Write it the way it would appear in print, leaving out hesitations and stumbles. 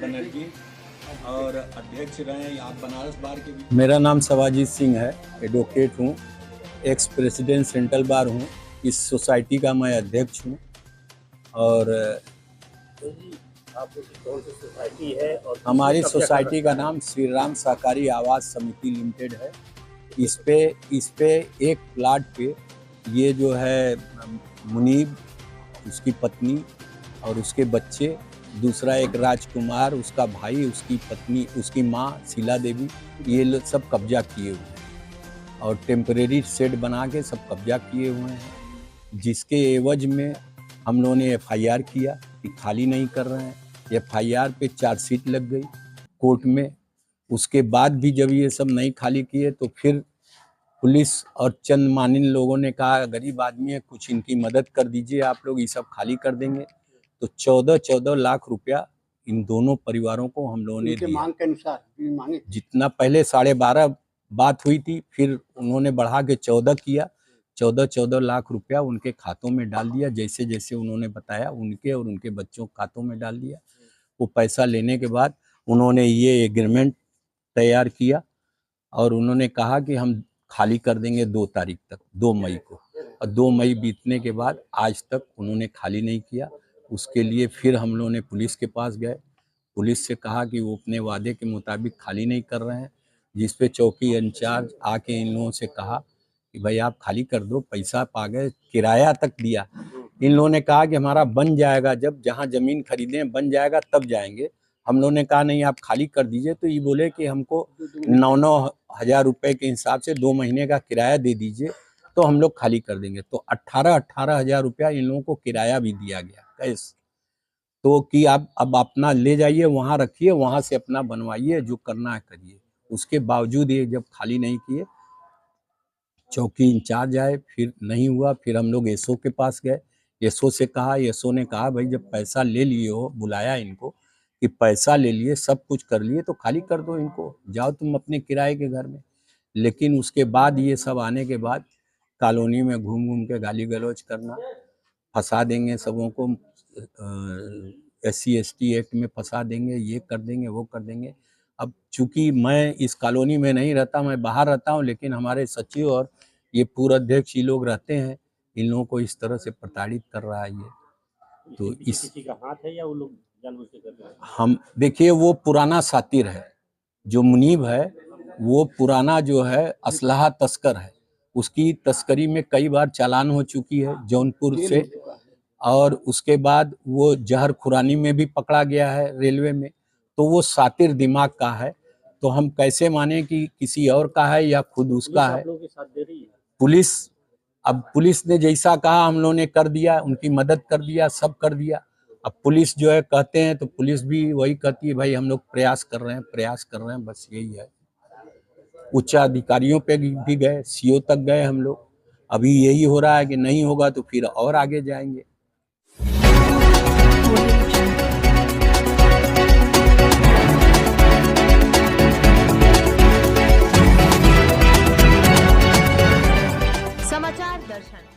बनर्जी और अध्यक्ष रहे आप बनारस बार के भी। मेरा नाम सवाजीत सिंह है, एडवोकेट हूँ, एक्स प्रेसिडेंट सेंट्रल बार हूँ। इस सोसाइटी का मैं अध्यक्ष हूँ। और आपकी कौन सी सोसाइटी है? और हमारी सोसाइटी का नाम श्री राम सहकारी आवास समिति लिमिटेड है। इस पे एक प्लाट पे ये जो है मुनीब, उसकी पत्नी और उसके बच्चे, दूसरा एक राजकुमार, उसका भाई, उसकी पत्नी, उसकी माँ शीला देवी, ये लोग सब कब्जा किए हुए हैं और टेम्परेरी शेड बना के सब कब्जा किए हुए हैं, जिसके एवज में हम लोगों ने FIR किया कि खाली नहीं कर रहे हैं। FIR पे चार्जशीट लग गई कोर्ट में। उसके बाद भी जब ये सब नहीं खाली किए तो फिर पुलिस और चंद मानिन लोगों ने कहा गरीब आदमी है, कुछ इनकी मदद कर दीजिए, आप लोग ये सब खाली कर देंगे। तो 14 लाख रुपया इन दोनों परिवारों को हम लोगों ने दिया। मांग के अनुसार जितना पहले 12.5 बात हुई थी, फिर उन्होंने बढ़ा के 14 किया। 14 लाख रुपया उनके खातों में डाल दिया, जैसे जैसे उन्होंने बताया, उनके और उनके बच्चों के खातों में डाल दिया। वो पैसा लेने के बाद उन्होंने ये एग्रीमेंट तैयार किया और उन्होंने कहा कि हम खाली कर देंगे 2 तारीख तक, 2 मई को। और 2 मई बीतने के बाद आज तक उन्होंने खाली नहीं किया। उसके लिए फिर हम लोगों ने पुलिस के पास गए, पुलिस से कहा कि वो अपने वादे के मुताबिक खाली नहीं कर रहे हैं, जिस पे चौकी इंचार्ज आके इन लोगों से कहा कि भाई आप खाली कर दो, पैसा पा गए, किराया तक दिया। इन लोगों ने कहा कि हमारा बन जाएगा, जब जहाँ ज़मीन खरीदे बन जाएगा तब जाएंगे। हम लोगों ने कहा नहीं आप खाली कर दीजिए। तो ये बोले कि हमको 9 हज़ार रुपये के हिसाब से 2 महीने का किराया दे दीजिए तो हम लोग खाली कर देंगे। तो 18 हज़ार रुपया इन लोगों को किराया भी दिया गया कैश। तो कि आप अब अपना ले जाइए, वहाँ रखिए, वहाँ से अपना बनवाइए, जो करना है करिए। उसके बावजूद ये जब खाली नहीं किए, चौकी इंचार्ज आए, फिर नहीं हुआ। फिर हम लोग SO के पास गए, SO से कहा, SO ने कहा भाई जब पैसा ले लिए हो, बुलाया इनको कि पैसा ले लिए, सब कुछ कर लिए तो खाली कर दो इनको, जाओ तुम अपने किराए के घर में। लेकिन उसके बाद ये सब आने के बाद कॉलोनी में घूम घूम के गाली गलौज करना, फंसा देंगे सबों को, SC ST एक्ट में फंसा देंगे, ये कर देंगे, वो कर देंगे। अब चूंकि मैं इस कॉलोनी में नहीं रहता, मैं बाहर रहता हूँ, लेकिन हमारे सचिव और ये पूर्व अध्यक्ष ये लोग रहते हैं, इन लोगों को इस तरह से प्रताड़ित कर रहा है ये। तो इस किसी का हाथ है या वो लोग जानबूझ के कर रहे हैं? हम देखिए, वो पुराना सातिर है, जो मुनीब है वो पुराना जो है असलहा तस्कर है। उसकी तस्करी में कई बार चालान हो चुकी है जौनपुर से, और उसके बाद वो जहर खुरानी में भी पकड़ा गया है रेलवे में। तो वो सातिर दिमाग का है। तो हम कैसे माने कि किसी और का है या खुद उसका है? लोगों के साथ दे रही है पुलिस। अब पुलिस ने जैसा कहा हम लोगों ने कर दिया, उनकी मदद कर दिया, सब कर दिया। अब पुलिस जो है कहते हैं तो पुलिस भी वही कहती है भाई हम लोग प्रयास कर रहे हैं, प्रयास कर रहे हैं, बस यही है। उच्च अधिकारियों पे भी गए, CO तक गए हम लोग। अभी यही हो रहा है कि नहीं होगा तो फिर और आगे जाएंगे। समाचार दर्शन।